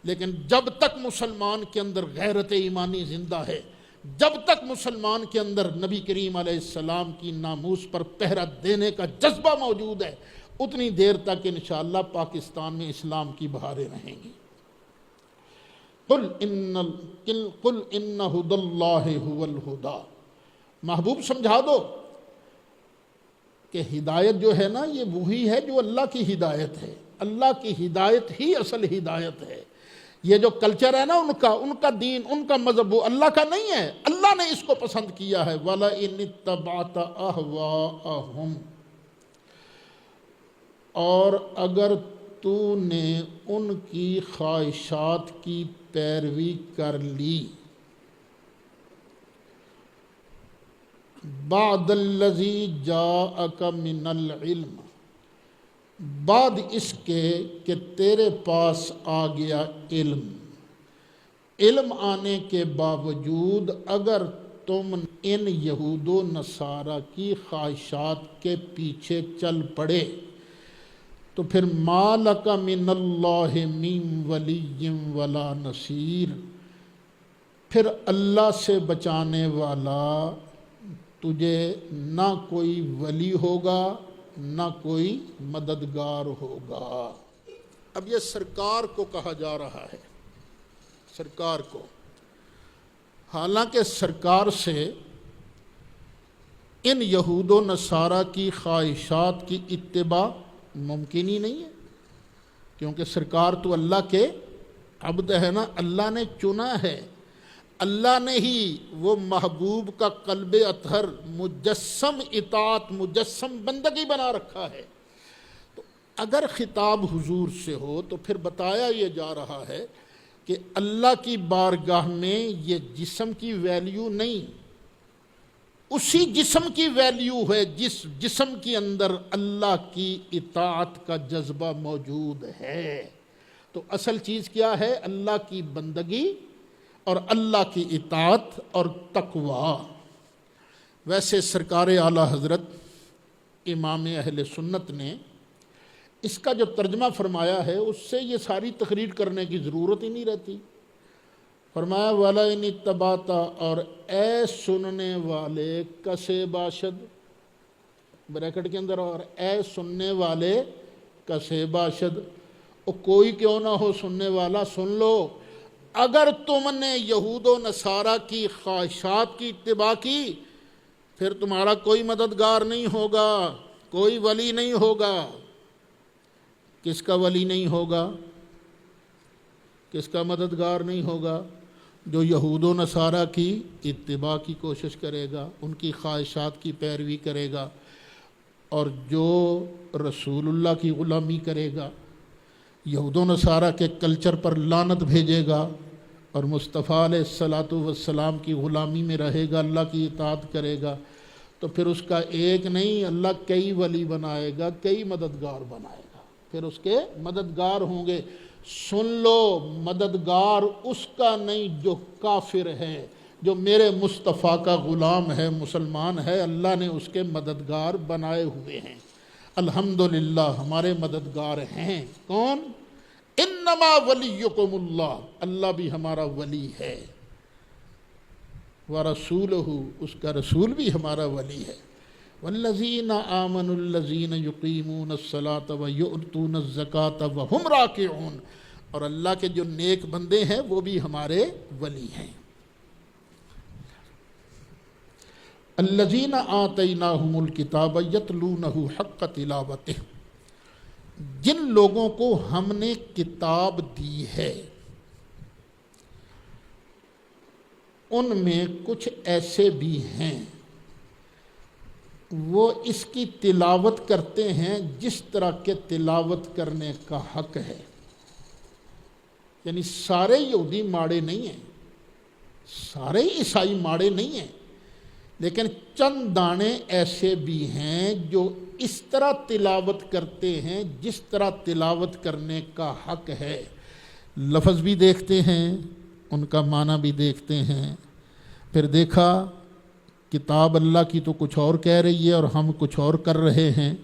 لیکن جب تک مسلمان کے اندر غیرت ایمانی زندہ ہے، جب تک مسلمان کے اندر نبی کریم علیہ السلام کی ناموس پر پہرا دینے کا جذبہ موجود ہے، اتنی دیر تک انشاءاللہ پاکستان میں اسلام کی بہاریں رہیں گی۔ قل ان ھدی اللہ ھو الھدی، محبوب سمجھا دو کہ ہدایت جو ہے نا یہ وہی ہے جو اللہ کی ہدایت ہے، اللہ کی ہدایت ہی اصل ہدایت ہے۔ یہ جو کلچر ہے نا ان کا دین، ان کا مذہب، وہ اللہ کا نہیں ہے، اللہ نے اس کو پسند کیا ہے۔ وَلَئِنِ اتَّبَعْتَ أَهْوَاءَهُمْ، اور اگر تو نے ان کی خواہشات کی پیروی کر لی، بعد الذی جاءک من العلم، بعد اس کے کہ تیرے پاس آ گیا علم آنے کے باوجود اگر تم ان یہود و نصارہ کی خواہشات کے پیچھے چل پڑے تو پھر ما لک من اللہ من ولی ولا نصیر، پھر اللہ سے بچانے والا تجھے نہ کوئی ولی ہوگا نہ کوئی مددگار ہوگا۔ اب یہ سرکار کو کہا جا رہا ہے، سرکار کو، حالانکہ سرکار سے ان یہود و نصارہ کی خواہشات کی اتباع ممکن ہی نہیں ہے، کیونکہ سرکار تو اللہ کے عبد ہے نا، اللہ نے چنا ہے، اللہ نے ہی وہ محبوب کا قلب اطہر مجسم اطاعت، مجسم بندگی بنا رکھا ہے۔ تو اگر خطاب حضور سے ہو تو پھر بتایا یہ جا رہا ہے کہ اللہ کی بارگاہ میں یہ جسم کی ویلیو نہیں، اسی جسم کی ویلیو ہے جس جسم کے اندر اللہ کی اطاعت کا جذبہ موجود ہے۔ تو اصل چیز کیا ہے؟ اللہ کی بندگی اور اللہ کی اطاعت اور تقوی۔ ویسے سرکار اعلیٰ حضرت امام اہل سنت نے اس کا جو ترجمہ فرمایا ہے اس سے یہ ساری تقریر کرنے کی ضرورت ہی نہیں رہتی۔ فرمایا وَلَئِنِ اتَّبَعْتَ، اور اے سننے والے کسے باشد، بریکٹ کے اندر، اور اے سننے والے کسے باشد، اور کوئی کیوں نہ ہو سننے والا سن لو، اگر تم نے یہود و نصارہ کی خواہشات کی اتباع کی پھر تمہارا کوئی مددگار نہیں ہوگا، کوئی ولی نہیں ہوگا۔ کس کا ولی نہیں ہوگا؟ کس کا مددگار نہیں ہوگا؟ جو یہود و نصارہ کی اتباع کی کوشش کرے گا، ان کی خواہشات کی پیروی کرے گا، اور جو رسول اللہ کی غلامی کرے گا، یہود و نصارہ کے کلچر پر لعنت بھیجے گا اور مصطفیٰ علیہ الصلاۃ والسلام کی غلامی میں رہے گا، اللہ کی اطاعت کرے گا، تو پھر اس کا ایک نہیں اللہ کئی ولی بنائے گا، کئی مددگار بنائے گا، پھر اس کے مددگار ہوں گے۔ سن لو، مددگار اس کا نہیں جو کافر ہے، جو میرے مصطفیٰ کا غلام ہے، مسلمان ہے، اللہ نے اس کے مددگار بنائے ہوئے ہیں۔ الحمدللہ ہمارے مددگار ہیں کون؟ انما ولیکم اللہ، اللہ بھی ہمارا ولی ہے، ورسولہ، اس کا رسول بھی ہمارا ولی ہے۔ والذین آمنوا الذین یقیمون الصلاۃ ویؤتون الزکاۃ وہم راکعون، اور اللہ کے جو نیک بندے ہیں وہ بھی ہمارے ولی ہیں۔ الذین آتیناہم الکتاب یتلونہ حق تلاوتہ، جن لوگوں کو ہم نے کتاب دی ہے ان میں کچھ ایسے بھی ہیں وہ اس کی تلاوت کرتے ہیں جس طرح کے تلاوت کرنے کا حق ہے۔ یعنی سارے یہودی ماڑے نہیں ہیں، سارے عیسائی ماڑے نہیں ہیں، لیکن چند دانے ایسے بھی ہیں جو اس طرح تلاوت کرتے ہیں جس طرح تلاوت کرنے کا حق ہے۔ لفظ بھی دیکھتے ہیں، ان کا معنی بھی دیکھتے ہیں، پھر دیکھا کتاب اللہ کی تو کچھ اور کہہ رہی ہے اور ہم کچھ اور کر رہے ہیں،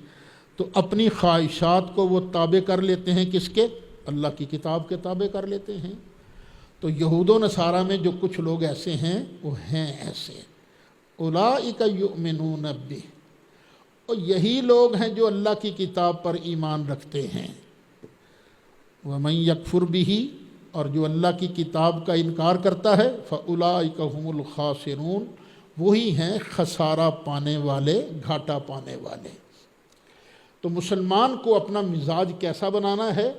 تو اپنی خواہشات کو وہ تابع کر لیتے ہیں، کس کے؟ اللہ کی کتاب کے تابع کر لیتے ہیں۔ تو یہود و نصارہ میں جو کچھ لوگ ایسے ہیں وہ ہیں ایسے، اولئک یؤمنون بہ، اور یہی لوگ ہیں جو اللہ کی کتاب پر ایمان رکھتے ہیں۔ ومن یکفر بہ، اور جو اللہ کی کتاب کا انکار کرتا ہے، فاولئک ھم الخاسرون، وہی ہیں خسارہ پانے والے، گھاٹا پانے والے۔ تو مسلمان کو اپنا مزاج کیسا بنانا ہے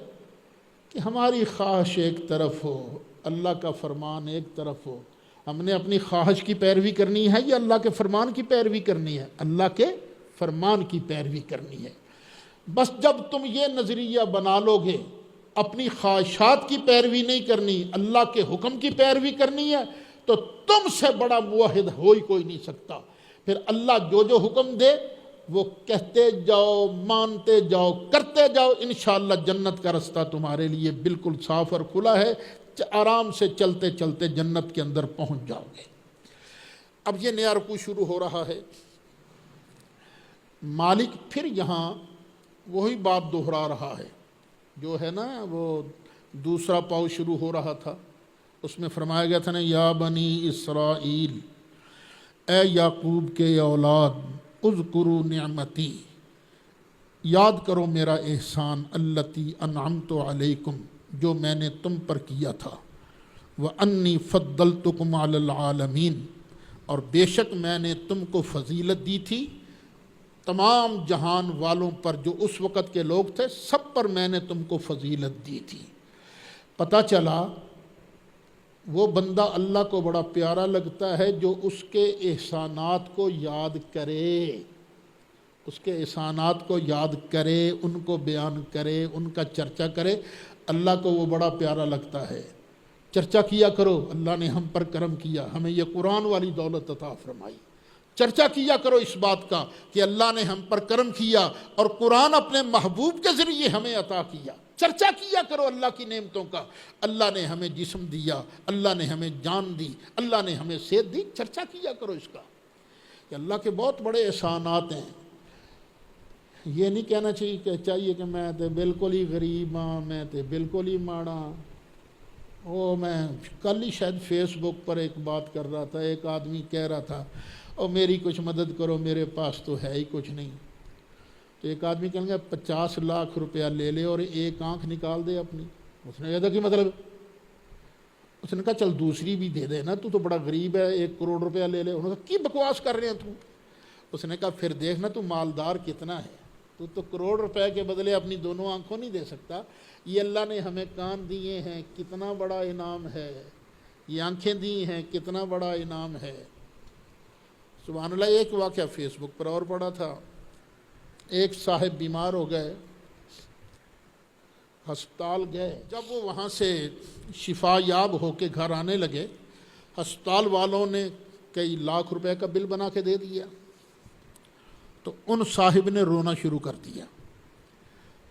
کہ ہماری خواہش ایک طرف ہو، اللہ کا فرمان ایک طرف ہو۔ ہم نے اپنی خواہش کی پیروی کرنی ہے یا اللہ کے فرمان کی پیروی کرنی ہے؟ اللہ کے فرمان کی پیروی کرنی ہے۔ بس جب تم یہ نظریہ بنا لو گے اپنی خواہشات کی پیروی نہیں کرنی، اللہ کے حکم کی پیروی کرنی ہے، تو تم سے بڑا موحد ہو ہی کوئی نہیں سکتا۔ پھر اللہ جو جو حکم دے وہ کہتے جاؤ، مانتے جاؤ، کرتے جاؤ، انشاءاللہ جنت کا رستہ تمہارے لیے بالکل صاف اور کھلا ہے، آرام سے چلتے چلتے جنت کے اندر پہنچ جاؤ گے۔ اب یہ نیا رکوع شروع ہو رہا ہے۔ مالک پھر یہاں وہی بات دہرا رہا ہے جو ہے نا، وہ دوسرا پاؤ شروع ہو رہا تھا، اس میں فرمایا گیا تھا نا، یا بنی اسرائیل، اے یعقوب کے اولاد، اذکروا نعمتی، یاد کرو میرا احسان، اللتی انعمت علیکم، جو میں نے تم پر کیا تھا، وانی فضلتکم علی العالمین، اور بے شک میں نے تم کو فضیلت دی تھی تمام جہان والوں پر، جو اس وقت کے لوگ تھے سب پر میں نے تم کو فضیلت دی تھی۔ پتہ چلا وہ بندہ اللہ کو بڑا پیارا لگتا ہے جو اس کے احسانات کو یاد کرے، اس کے احسانات کو یاد کرے، ان کو بیان کرے، ان کا چرچا کرے، اللہ کو وہ بڑا پیارا لگتا ہے۔ چرچا کیا کرو، اللہ نے ہم پر کرم کیا، ہمیں یہ قرآن والی دولت عطا فرمائی۔ چرچا کیا کرو اس بات کا کہ اللہ نے ہم پر کرم کیا اور قرآن اپنے محبوب کے ذریعے ہمیں عطا کیا۔ چرچا کیا کرو اللہ کی نعمتوں کا، اللہ نے ہمیں جسم دیا، اللہ نے ہمیں جان دی، اللہ نے ہمیں صحت دی، چرچا کیا کرو اس کا کہ اللہ کے بہت بڑے احسانات ہیں۔ یہ نہیں کہنا چاہیے کہ میں تے بالکل ہی غریب ہاں، میں تے بالکل ہی ماڑا۔ وہ میں کل ہی شاید فیس بک پر ایک بات کر رہا تھا، ایک آدمی کہہ رہا تھا اور میری کچھ مدد کرو، میرے پاس تو ہے ہی کچھ نہیں۔ تو ایک آدمی کہیں گے 50 لاکھ روپیہ لے لے اور ایک آنکھ نکال دے اپنی۔ اس نے کہا کہ مطلب، اس نے کہا چل دوسری بھی دے دے نا، تو بڑا غریب ہے، 1 کروڑ روپیہ لے لے۔ انہوں نے کہا کی بکواس کر رہے ہیں تو؟ اس نے کہا پھر دیکھنا تو مالدار کتنا ہے، تو کروڑ روپے کے بدلے اپنی دونوں آنکھوں نہیں دے سکتا۔ یہ اللہ نے ہمیں کان دیے ہیں، کتنا بڑا انعام ہے، یہ آنکھیں دی ہیں، کتنا بڑا انعام ہے۔ سبحان اللہ۔ ایک واقعہ فیس بک پر اور پڑا تھا، ایک صاحب بیمار ہو گئے، ہسپتال گئے، جب وہ وہاں سے شفا یاب ہو کے گھر آنے لگے، ہسپتال والوں نے کئی لاکھ روپے کا بل بنا کے دے دیا، تو ان صاحب نے رونا شروع کر دیا۔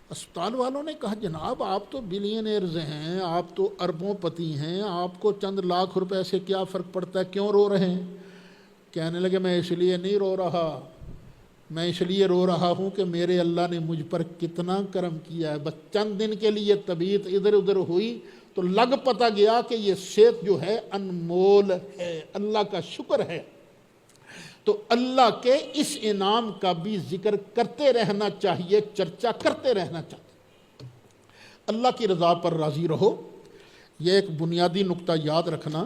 اسپتال والوں نے کہا جناب آپ تو بلینئرز ہیں، آپ تو اربوں پتی ہیں، آپ کو چند لاکھ روپے سے کیا فرق پڑتا ہے، کیوں رو رہے ہیں؟ کہنے لگے میں اس لیے نہیں رو رہا، میں اس لیے رو رہا ہوں کہ میرے اللہ نے مجھ پر کتنا کرم کیا ہے۔ بس چند دن کے لیے طبیعت ادھر ادھر ہوئی تو لگ پتہ گیا کہ یہ صحت جو ہے انمول ہے، اللہ کا شکر ہے۔ تو اللہ کے اس انعام کا بھی ذکر کرتے رہنا چاہیے، چرچا کرتے رہنا چاہیے۔ اللہ کی رضا پر راضی رہو، یہ ایک بنیادی نقطہ یاد رکھنا۔